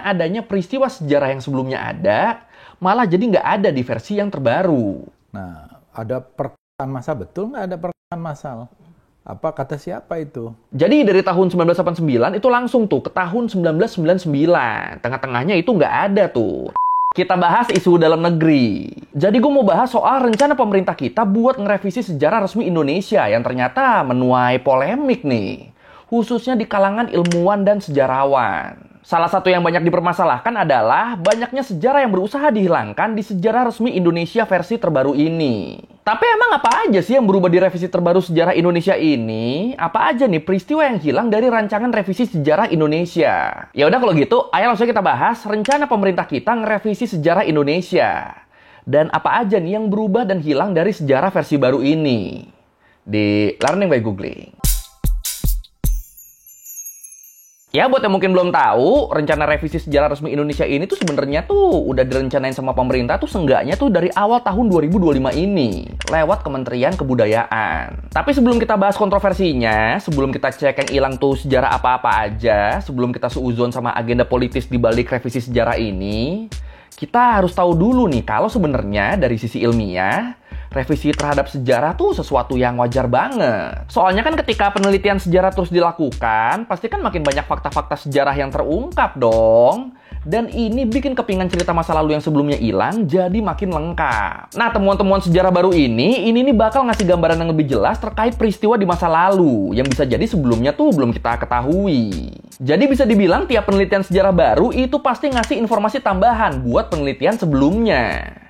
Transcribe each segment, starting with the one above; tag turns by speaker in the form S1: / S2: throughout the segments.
S1: karena adanya peristiwa sejarah yang sebelumnya ada, malah jadi nggak ada di versi yang terbaru.
S2: Nah, ada pertengahan masa, betul nggak ada pertengahan masal? Apa kata siapa itu?
S1: Jadi dari tahun 1989 itu langsung tuh ke tahun 1999. Tengah-tengahnya itu nggak ada tuh. Kita bahas isu dalam negeri. Jadi gue mau bahas soal rencana pemerintah kita buat ngerevisi sejarah resmi Indonesia yang ternyata menuai polemik nih. Khususnya di kalangan ilmuwan dan sejarawan. Salah satu yang banyak dipermasalahkan adalah banyaknya sejarah yang berusaha dihilangkan di sejarah resmi Indonesia versi terbaru ini. Tapi emang apa aja sih yang berubah di revisi terbaru sejarah Indonesia ini? Apa aja nih peristiwa yang hilang dari rancangan revisi sejarah Indonesia? Ya udah kalau gitu, ayo langsung kita bahas rencana pemerintah kita ngerevisi sejarah Indonesia. Dan apa aja nih yang berubah dan hilang dari sejarah versi baru ini? Di Learning by Googling. Ya, buat yang mungkin belum tahu, rencana revisi sejarah resmi Indonesia ini tuh sebenarnya tuh udah direncanain sama pemerintah tuh seenggaknya tuh dari awal tahun 2025 ini, lewat Kementerian Kebudayaan. Tapi sebelum kita bahas kontroversinya, sebelum kita cek yang hilang tuh sejarah apa-apa aja, sebelum kita seuzon sama agenda politis di balik revisi sejarah ini, kita harus tahu dulu nih kalau sebenarnya dari sisi ilmiah, revisi terhadap sejarah tuh sesuatu yang wajar banget. Soalnya kan ketika penelitian sejarah terus dilakukan, pasti kan makin banyak fakta-fakta sejarah yang terungkap dong. Dan ini bikin kepingan cerita masa lalu yang sebelumnya hilang jadi makin lengkap. Nah, temuan-temuan sejarah baru ini nih bakal ngasih gambaran yang lebih jelas terkait peristiwa di masa lalu yang bisa jadi sebelumnya tuh belum kita ketahui. Jadi bisa dibilang tiap penelitian sejarah baru itu pasti ngasih informasi tambahan buat penelitian sebelumnya.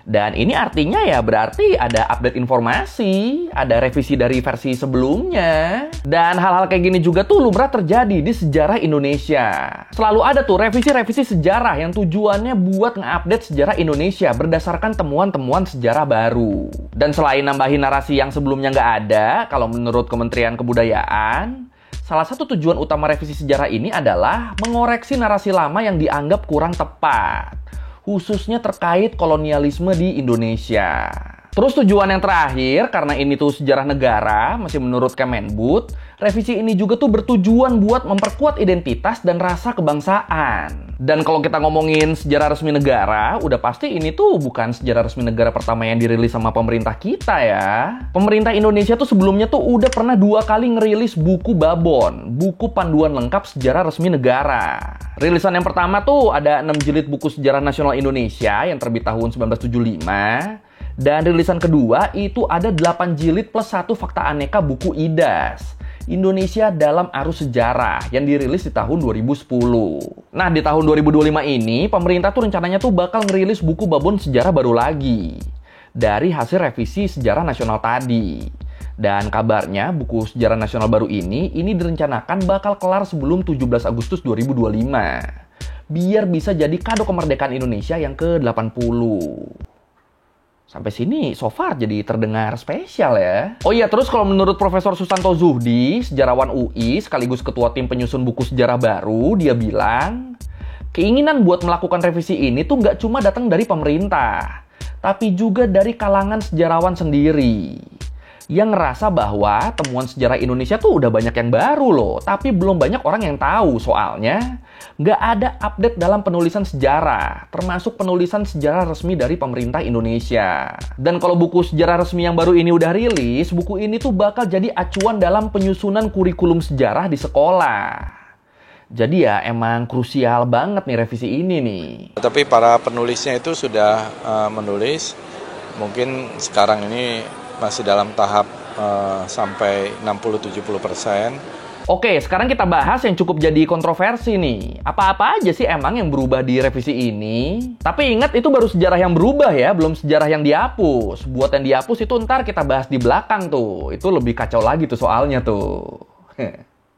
S1: Dan ini artinya ya berarti ada update informasi, ada revisi dari versi sebelumnya. Dan hal-hal kayak gini juga tuh lumrah terjadi di sejarah Indonesia. Selalu ada tuh revisi-revisi sejarah yang tujuannya buat nge-update sejarah Indonesia berdasarkan temuan-temuan sejarah baru. Dan selain nambahin narasi yang sebelumnya nggak ada, kalau menurut Kementerian Kebudayaan, salah satu tujuan utama revisi sejarah ini adalah mengoreksi narasi lama yang dianggap kurang tepat, khususnya terkait kolonialisme di Indonesia. Terus tujuan yang terakhir, karena ini tuh sejarah negara, masih menurut Kemendikbud, revisi ini juga tuh bertujuan buat memperkuat identitas dan rasa kebangsaan. Dan kalau kita ngomongin sejarah resmi negara, udah pasti ini tuh bukan sejarah resmi negara pertama yang dirilis sama pemerintah kita ya. Pemerintah Indonesia tuh sebelumnya tuh udah pernah 2 kali ngerilis buku Babon, buku panduan lengkap sejarah resmi negara. Rilisan yang pertama tuh ada 6 jilid buku sejarah nasional Indonesia yang terbit tahun 1975. Dan rilisan kedua itu ada 8 jilid plus 1 fakta aneka buku IDAS, Indonesia dalam Arus Sejarah, yang dirilis di tahun 2010. Nah, di tahun 2025 ini, pemerintah tuh rencananya tuh bakal ngerilis buku Babon sejarah baru lagi dari hasil revisi sejarah nasional tadi. Dan kabarnya buku sejarah nasional baru ini direncanakan bakal kelar sebelum 17 Agustus 2025. Biar bisa jadi kado kemerdekaan Indonesia yang ke-80. Sampai sini so far jadi terdengar spesial ya. Oh iya, terus kalau menurut Profesor Susanto Zuhdi, sejarawan UI sekaligus ketua tim penyusun buku sejarah baru, dia bilang, keinginan buat melakukan revisi ini tuh nggak cuma datang dari pemerintah, tapi juga dari kalangan sejarawan sendiri. Yang ngerasa bahwa temuan sejarah Indonesia tuh udah banyak yang baru loh, tapi belum banyak orang yang tahu soalnya nggak ada update dalam penulisan sejarah, termasuk penulisan sejarah resmi dari pemerintah Indonesia. Dan kalau buku sejarah resmi yang baru ini udah rilis, buku ini tuh bakal jadi acuan dalam penyusunan kurikulum sejarah di sekolah. Jadi ya emang krusial banget nih revisi ini nih.
S3: Tapi para penulisnya itu sudah menulis, mungkin sekarang ini masih dalam tahap sampai 60-70%.
S1: Oke, sekarang kita bahas yang cukup jadi kontroversi nih. Apa-apa aja sih emang yang berubah di revisi ini? Tapi ingat itu baru sejarah yang berubah ya, belum sejarah yang dihapus. Buat yang dihapus itu ntar kita bahas di belakang tuh. Itu lebih kacau lagi tuh soalnya tuh.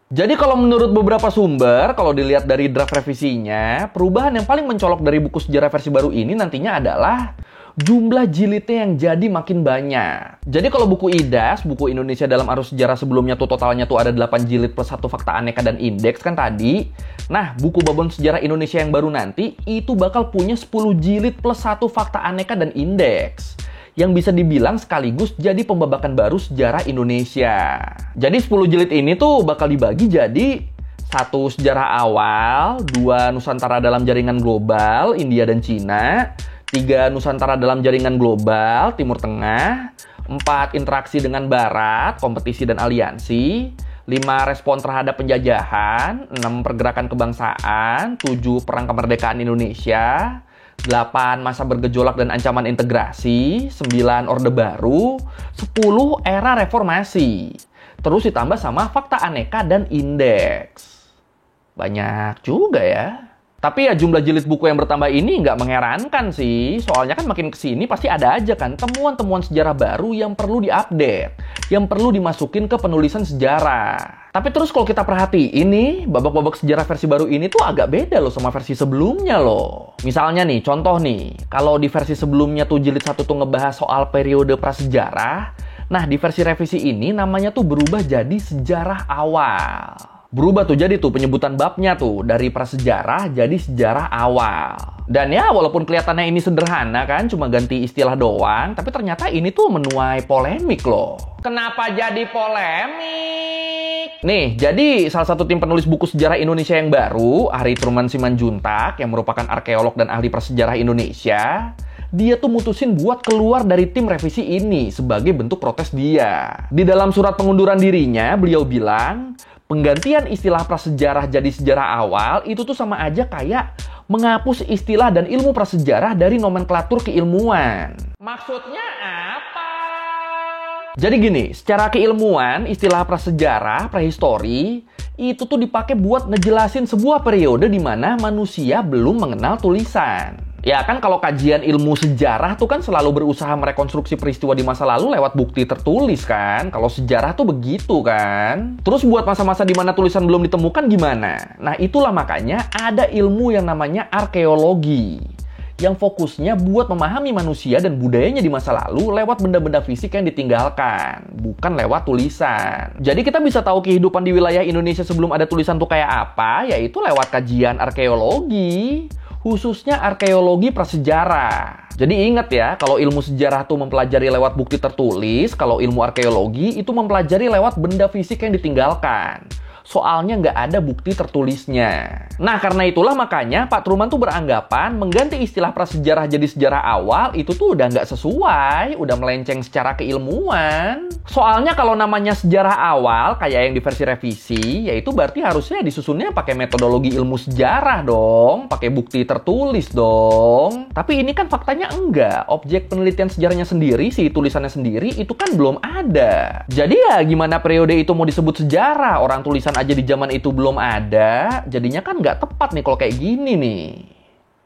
S1: Jadi kalau menurut beberapa sumber, kalau dilihat dari draft revisinya, perubahan yang paling mencolok dari buku sejarah versi baru ini nantinya adalah jumlah jilidnya yang jadi makin banyak. Jadi kalau buku IDAS, buku Indonesia dalam Arus Sejarah sebelumnya tuh totalnya tuh ada 8 jilid plus 1 fakta aneka dan indeks kan tadi. Nah, buku Babon Sejarah Indonesia yang baru nanti itu bakal punya 10 jilid plus 1 fakta aneka dan indeks, yang bisa dibilang sekaligus jadi pembabakan baru sejarah Indonesia. Jadi 10 jilid ini tuh bakal dibagi jadi 1. Sejarah awal. 2. Nusantara dalam jaringan global, India dan Cina. 3. Nusantara dalam jaringan global, Timur Tengah. 4. Interaksi dengan Barat, kompetisi dan aliansi. 5. Respon terhadap penjajahan. 6. Pergerakan kebangsaan. 7. Perang kemerdekaan Indonesia. 8. Masa bergejolak dan ancaman integrasi. 9. Orde Baru. 10. Era reformasi. Terus ditambah sama fakta aneka dan indeks. Banyak juga ya. Tapi ya jumlah jilid buku yang bertambah ini nggak mengherankan sih. Soalnya kan makin kesini pasti ada aja kan temuan-temuan sejarah baru yang perlu diupdate. Yang perlu dimasukin ke penulisan sejarah. Tapi terus kalau kita perhatiin nih, babak-babak sejarah versi baru ini tuh agak beda loh sama versi sebelumnya loh. Misalnya nih, contoh nih. Kalau di versi sebelumnya tuh jilid 1 tuh ngebahas soal periode prasejarah. Nah, di versi revisi ini namanya tuh berubah jadi sejarah awal. Berubah tuh jadi tuh penyebutan babnya tuh dari prasejarah jadi sejarah awal. Dan ya walaupun kelihatannya ini sederhana kan, cuma ganti istilah doang, tapi ternyata ini tuh menuai polemik loh. Kenapa jadi polemik? Nih, jadi salah satu tim penulis buku sejarah Indonesia yang baru, Ari Truman Simanjuntak, yang merupakan arkeolog dan ahli prasejarah Indonesia, dia tuh mutusin buat keluar dari tim revisi ini sebagai bentuk protes dia. Di dalam surat pengunduran dirinya, beliau bilang, penggantian istilah prasejarah jadi sejarah awal itu tuh sama aja kayak menghapus istilah dan ilmu prasejarah dari nomenklatur keilmuan. Maksudnya apa? Jadi gini, secara keilmuan istilah prasejarah, prehistori, itu tuh dipakai buat ngejelasin sebuah periode di mana manusia belum mengenal tulisan. Ya kan kalau kajian ilmu sejarah tuh kan selalu berusaha merekonstruksi peristiwa di masa lalu lewat bukti tertulis kan. Kalau sejarah tuh begitu kan. Terus buat masa-masa di mana tulisan belum ditemukan gimana? Nah itulah makanya ada ilmu yang namanya arkeologi. Yang fokusnya buat memahami manusia dan budayanya di masa lalu lewat benda-benda fisik yang ditinggalkan. Bukan lewat tulisan. Jadi kita bisa tahu kehidupan di wilayah Indonesia sebelum ada tulisan tuh kayak apa, yaitu lewat kajian arkeologi. Khususnya arkeologi prasejarah. Jadi ingat ya, kalau ilmu sejarah tuh mempelajari lewat bukti tertulis, kalau ilmu arkeologi itu mempelajari lewat benda fisik yang ditinggalkan. Soalnya nggak ada bukti tertulisnya. Nah, karena itulah makanya Pak Truman tuh beranggapan mengganti istilah prasejarah jadi sejarah awal itu tuh udah nggak sesuai, udah melenceng secara keilmuan. Soalnya kalau namanya sejarah awal kayak yang di versi revisi, yaitu berarti harusnya disusunnya pakai metodologi ilmu sejarah dong, pakai bukti tertulis dong. Tapi ini kan faktanya enggak. Objek penelitian sejarahnya sendiri, si tulisannya sendiri itu kan belum ada. Jadi ya gimana periode itu mau disebut sejarah? Orang tulisan aja di zaman itu belum ada, jadinya kan nggak tepat nih kalau kayak gini nih.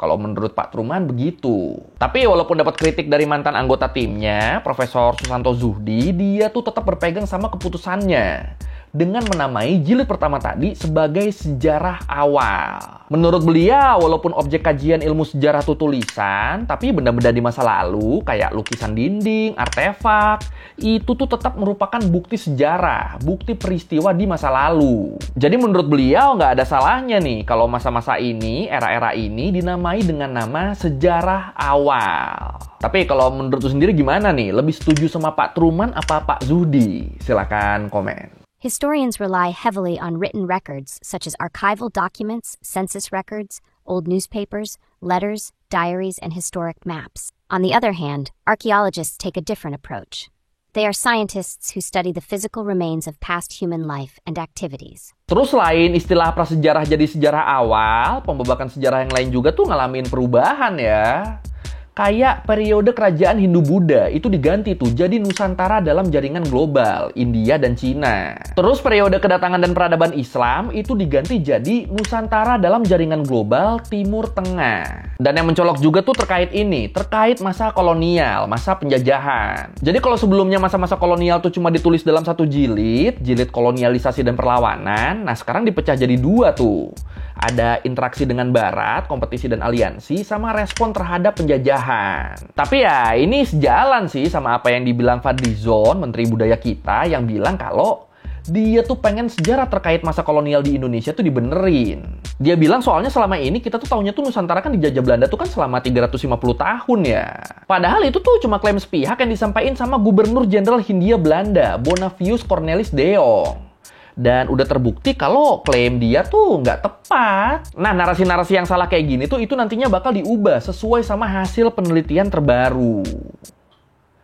S1: Kalau menurut Pak Truman begitu. Tapi walaupun dapat kritik dari mantan anggota timnya, Profesor Susanto Zuhdi, dia tuh tetap berpegang sama keputusannya dengan menamai jilid pertama tadi sebagai sejarah awal. Menurut beliau, walaupun objek kajian ilmu sejarah itu tulisan, tapi benda-benda di masa lalu, kayak lukisan dinding, artefak, itu tuh tetap merupakan bukti sejarah, bukti peristiwa di masa lalu. Jadi menurut beliau nggak ada salahnya nih kalau masa-masa ini, era-era ini dinamai dengan nama sejarah awal. Tapi kalau menurut lu sendiri gimana nih? Lebih setuju sama Pak Truman apa Pak Zuhdi? Silakan komen.
S4: Historians rely heavily on written records such as archival documents, census records, old newspapers, letters, diaries, and historic maps. On the other hand, archaeologists take a different approach. They are scientists who study the physical remains of past human life and activities.
S1: Terus selain istilah prasejarah jadi sejarah awal, pembabakan sejarah yang lain juga tuh ngalamin perubahan ya. Kayak periode kerajaan Hindu-Buddha itu diganti tuh jadi Nusantara dalam jaringan global, India dan Cina. Terus periode kedatangan dan peradaban Islam itu diganti jadi Nusantara dalam jaringan global Timur Tengah. Dan yang mencolok juga tuh terkait ini, terkait masa kolonial, masa penjajahan. Jadi kalau sebelumnya masa-masa kolonial tuh cuma ditulis dalam satu jilid, jilid kolonialisasi dan perlawanan, nah sekarang dipecah jadi dua tuh. Ada interaksi dengan Barat, kompetisi dan aliansi, sama respon terhadap penjajahan. Tapi ya ini sejalan sih sama apa yang dibilang Fadlizon, Menteri Budaya kita, yang bilang kalau dia tuh pengen sejarah terkait masa kolonial di Indonesia tuh dibenerin. Dia bilang soalnya selama ini kita tuh taunya tuh Nusantara kan dijajah Belanda tuh kan selama 350 tahun ya. Padahal itu tuh cuma klaim sepihak yang disampaikan sama Gubernur Jenderal Hindia Belanda, Bonifacius Cornelis de Jong. Dan udah terbukti kalau klaim dia tuh nggak tepat. Nah, narasi-narasi yang salah kayak gini tuh itu nantinya bakal diubah sesuai sama hasil penelitian terbaru.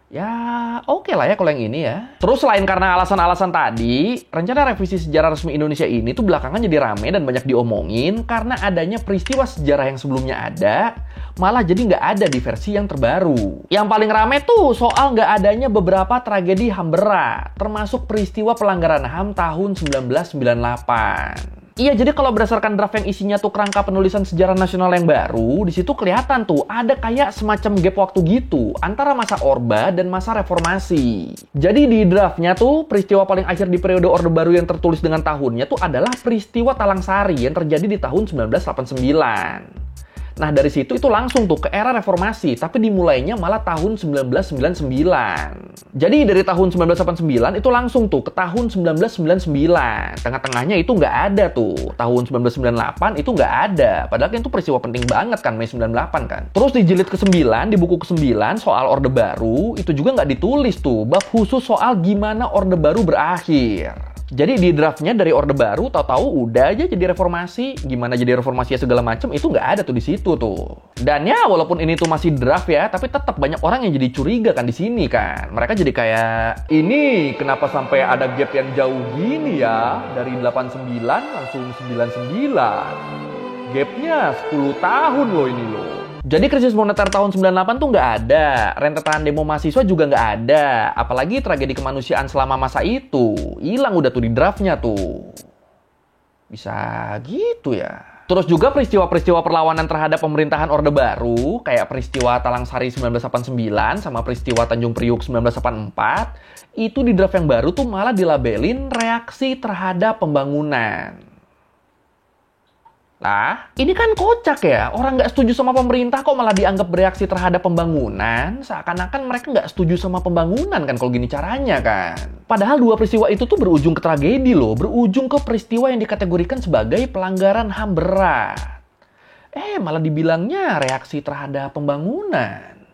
S1: Ya, oke lah ya kalau yang ini ya. Terus selain karena alasan-alasan tadi, rencana revisi sejarah resmi Indonesia ini tuh belakangan jadi rame dan banyak diomongin karena adanya peristiwa sejarah yang sebelumnya ada, malah jadi nggak ada di versi yang terbaru. Yang paling rame tuh soal nggak adanya beberapa tragedi HAM berat, termasuk peristiwa pelanggaran HAM tahun 1998. Iya, jadi kalau berdasarkan draft yang isinya tuh kerangka penulisan sejarah nasional yang baru, di situ kelihatan tuh ada kayak semacam gap waktu gitu antara masa Orba dan masa Reformasi. Jadi di draftnya tuh peristiwa paling akhir di periode Orde Baru yang tertulis dengan tahunnya tuh adalah peristiwa Talang Sari yang terjadi di tahun 1989. Nah, dari situ itu langsung tuh ke era reformasi, tapi dimulainya malah tahun 1999. Jadi dari tahun 1989 itu langsung tuh ke tahun 1999. Tengah-tengahnya itu nggak ada tuh. Tahun 1998 itu nggak ada. Padahal kan itu peristiwa penting banget kan, Mei 98 kan. Terus di jilid ke-9, di buku ke-9 soal Orde Baru, itu juga nggak ditulis tuh bab khusus soal gimana Orde Baru berakhir. Jadi di draftnya dari Orde Baru, tahu-tahu udah aja jadi reformasi. Gimana jadi reformasi ya segala macam itu nggak ada tuh di situ tuh. Dan ya walaupun ini tuh masih draft ya, tapi tetap banyak orang yang jadi curiga kan di sini kan. Mereka jadi kayak, ini kenapa sampai ada gap yang jauh gini ya? Dari 89 langsung 99. Gapnya 10 tahun loh ini loh. Jadi krisis moneter tahun 98 tuh nggak ada, rentetan demo mahasiswa juga nggak ada, apalagi tragedi kemanusiaan selama masa itu, hilang udah tuh di draftnya tuh. Bisa gitu ya. Terus juga peristiwa-peristiwa perlawanan terhadap pemerintahan Orde Baru, kayak peristiwa Talang Sari 1989 sama peristiwa Tanjung Priuk 1984, itu di draft yang baru tuh malah dilabelin reaksi terhadap pembangunan. Lah, ini kan kocak ya. Orang nggak setuju sama pemerintah kok malah dianggap bereaksi terhadap pembangunan. Seakan-akan mereka nggak setuju sama pembangunan kan kalau gini caranya kan. Padahal dua peristiwa itu tuh berujung ke tragedi loh. Berujung ke peristiwa yang dikategorikan sebagai pelanggaran HAM berat. Malah dibilangnya reaksi terhadap pembangunan.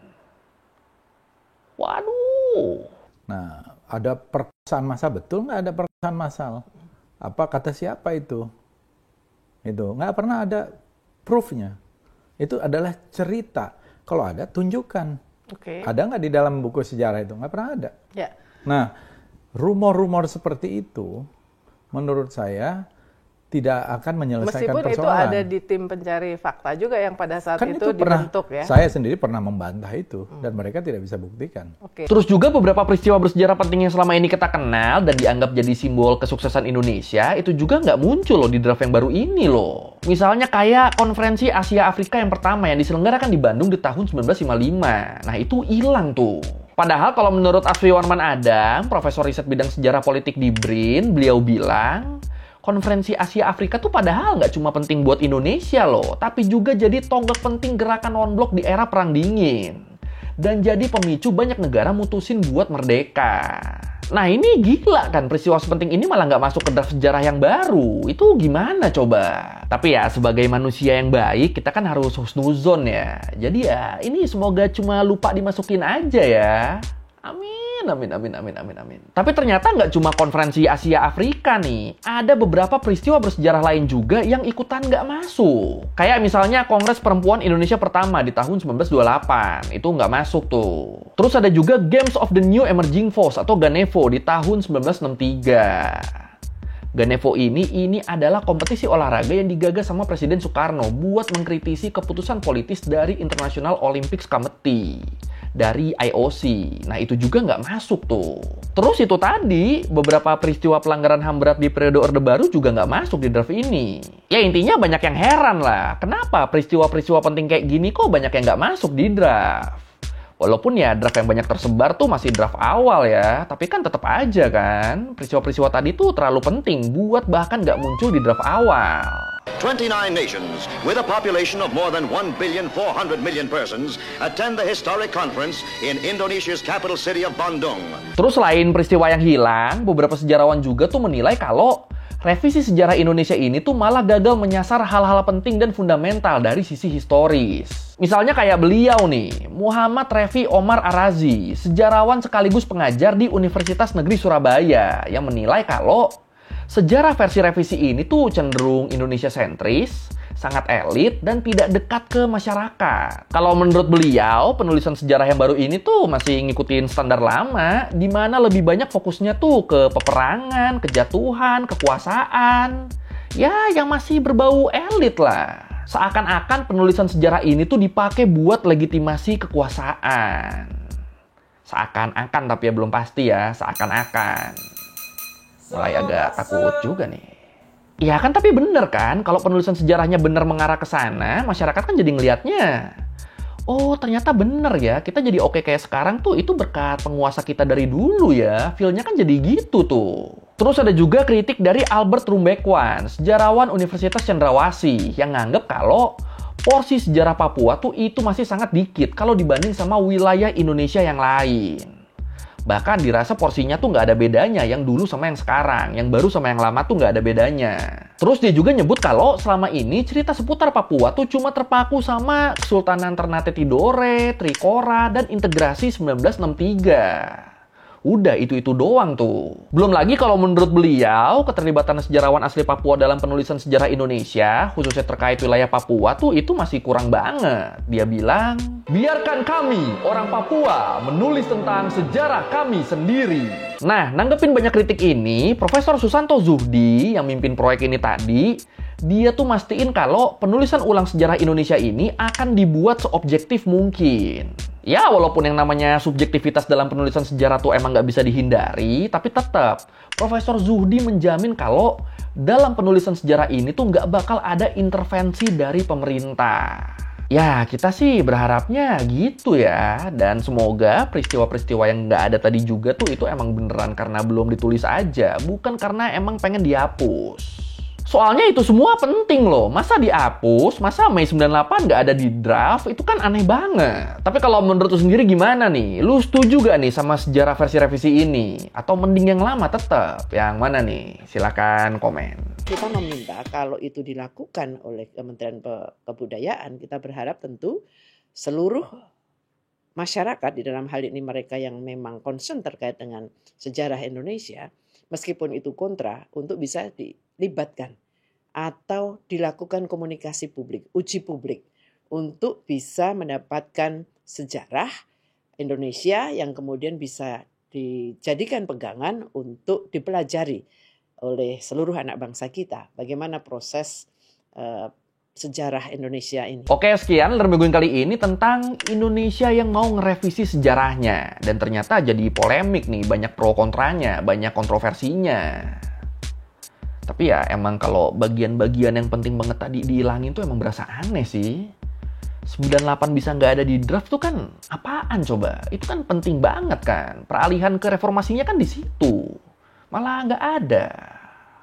S1: Waduh.
S2: Nah, ada perkosaan massal, betul nggak ada perkosaan massal? Apa kata siapa itu? Itu nggak pernah ada proof-nya. Itu adalah cerita. Kalau ada, tunjukkan. Ada nggak di dalam buku sejarah itu? Nggak pernah ada.
S5: Ya.
S2: Nah, rumor-rumor seperti itu, menurut saya, tidak akan menyelesaikan
S5: meskipun
S2: persoalan.
S5: Meskipun itu ada di tim pencari fakta juga yang pada saat
S2: kan
S5: itu dibentuk ya.
S2: Saya sendiri pernah membantah itu, dan mereka tidak bisa buktikan.
S1: Terus juga beberapa peristiwa bersejarah penting yang selama ini kita kenal dan dianggap jadi simbol kesuksesan Indonesia, itu juga nggak muncul loh di draft yang baru ini loh. Misalnya kayak konferensi Asia Afrika yang pertama yang diselenggarakan di Bandung di tahun 1955. Nah, itu hilang tuh. Padahal kalau menurut Asfi Warman Adam, profesor riset bidang sejarah politik di BRIN, beliau bilang, konferensi Asia Afrika tuh padahal nggak cuma penting buat Indonesia loh, tapi juga jadi tonggak penting gerakan non-blok di era Perang Dingin. Dan jadi pemicu banyak negara mutusin buat merdeka. Nah ini gila kan, peristiwa sepenting ini malah nggak masuk ke draft sejarah yang baru. Itu gimana coba? Tapi ya sebagai manusia yang baik, kita kan harus husnuzon ya. Jadi ya ini semoga cuma lupa dimasukin aja ya. Amin. Tapi ternyata nggak cuma konferensi Asia Afrika nih. Ada beberapa peristiwa bersejarah lain juga yang ikutan nggak masuk. Kayak misalnya Kongres Perempuan Indonesia pertama di tahun 1928. Itu nggak masuk tuh. Terus ada juga Games of the New Emerging Force atau GANEVO di tahun 1963. GANEVO ini adalah kompetisi olahraga yang digagas sama Presiden Soekarno buat mengkritisi keputusan politis dari International Olympic Committee. Dari IOC. Nah, itu juga nggak masuk tuh. Terus itu tadi, beberapa peristiwa pelanggaran HAM berat di periode Orde Baru juga nggak masuk di draft ini. Ya, intinya banyak yang heran lah. Kenapa peristiwa-peristiwa penting kayak gini kok banyak yang nggak masuk di draft? Walaupun ya draft yang banyak tersebar tuh masih draft awal ya. Tapi kan tetap aja kan, peristiwa-peristiwa tadi tuh terlalu penting buat bahkan nggak muncul di draft awal.
S6: 29 nations with a population of more than 1,400,000,000 persons attend the historic conference in Indonesia's capital city of Bandung.
S1: Terus selain peristiwa yang hilang, beberapa sejarawan juga tuh menilai kalau revisi sejarah Indonesia ini tuh malah gagal menyasar hal-hal penting dan fundamental dari sisi historis. Misalnya kayak beliau nih, Muhammad Refi Omar Arazi, sejarawan sekaligus pengajar di Universitas Negeri Surabaya, yang menilai kalau Sejarah versi revisi ini tuh cenderung Indonesia sentris, sangat elit, dan tidak dekat ke masyarakat. Kalau menurut beliau, penulisan sejarah yang baru ini tuh masih ngikutin standar lama, di mana lebih banyak fokusnya tuh ke peperangan, kejatuhan, kekuasaan. Ya, yang masih berbau elit lah. Seakan-akan penulisan sejarah ini tuh dipakai buat legitimasi kekuasaan. Seakan-akan, tapi ya belum pasti ya, seakan-akan. Mulai agak takut juga nih. Ya kan, tapi bener kan, kalau penulisan sejarahnya bener mengarah ke sana, masyarakat kan jadi ngelihatnya, oh ternyata bener ya, kita jadi oke kayak sekarang tuh itu berkat penguasa kita dari dulu ya, feel-nya kan jadi gitu tuh. Terus ada juga kritik dari Albert Rumbekwan, sejarawan Universitas Cendrawasih, yang nganggep kalau porsi sejarah Papua tuh itu masih sangat dikit kalau dibanding sama wilayah Indonesia yang lain. Bahkan dirasa porsinya tuh nggak ada bedanya yang dulu sama yang sekarang, yang baru sama yang lama tuh nggak ada bedanya. Terus dia juga nyebut kalau selama ini cerita seputar Papua tuh cuma terpaku sama Kesultanan Ternate Tidore, Trikora, dan integrasi 1963. Udah itu doang tuh. Belum lagi kalau menurut beliau, keterlibatan sejarawan asli Papua dalam penulisan sejarah Indonesia, khususnya terkait wilayah Papua tuh itu masih kurang banget. Dia bilang, biarkan kami, orang Papua, menulis tentang sejarah kami sendiri. Nah, nanggepin banyak kritik ini, Profesor Susanto Zuhdi yang mimpin proyek ini tadi, dia tuh mastiin kalau penulisan ulang sejarah Indonesia ini akan dibuat seobjektif mungkin. Ya, walaupun yang namanya subjektivitas dalam penulisan sejarah tuh emang nggak bisa dihindari, tapi tetap Profesor Zuhdi menjamin kalau dalam penulisan sejarah ini tuh nggak bakal ada intervensi dari pemerintah. Ya, kita sih berharapnya gitu ya. Dan semoga peristiwa-peristiwa yang nggak ada tadi juga tuh itu emang beneran karena belum ditulis aja, bukan karena emang pengen dihapus. Soalnya itu semua penting loh. Masa dihapus, masa Mei 98 nggak ada di draft, itu kan aneh banget. Tapi kalau menurut lu sendiri gimana nih? Lu setuju gak nih sama sejarah versi revisi ini? Atau mending yang lama tetap? Yang mana nih? Silakan komen.
S7: Kita meminta kalau itu dilakukan oleh Kementerian Kebudayaan, kita berharap tentu seluruh masyarakat, di dalam hal ini mereka yang memang concern terkait dengan sejarah Indonesia, meskipun itu kontra, untuk bisa dilibatkan atau dilakukan komunikasi publik, uji publik, untuk bisa mendapatkan sejarah Indonesia yang kemudian bisa dijadikan pegangan untuk dipelajari oleh seluruh anak bangsa kita. Bagaimana proses sejarah Indonesia ini.
S1: Oke, sekian Lermingguin kali ini tentang Indonesia yang mau ngerevisi sejarahnya. Dan ternyata jadi polemik nih, banyak pro kontranya, banyak kontroversinya. Tapi ya emang kalau bagian-bagian yang penting banget tadi dihilangin tuh emang berasa aneh sih. 98 bisa nggak ada di draft tuh kan apaan coba? Itu kan penting banget kan. Peralihan ke reformasinya kan di situ. Malah nggak ada.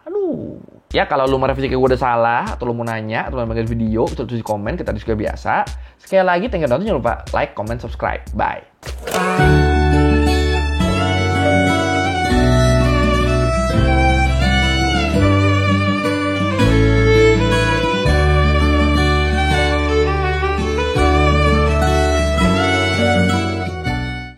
S1: Aduh. Ya kalau lu merevisi kayak gue udah salah, atau lu mau nanya, atau lu mau bikin video, bisa tulis di komen, kita diskusi biasa. Sekali lagi, thank you nonton, jangan lupa like, comment, subscribe. Bye.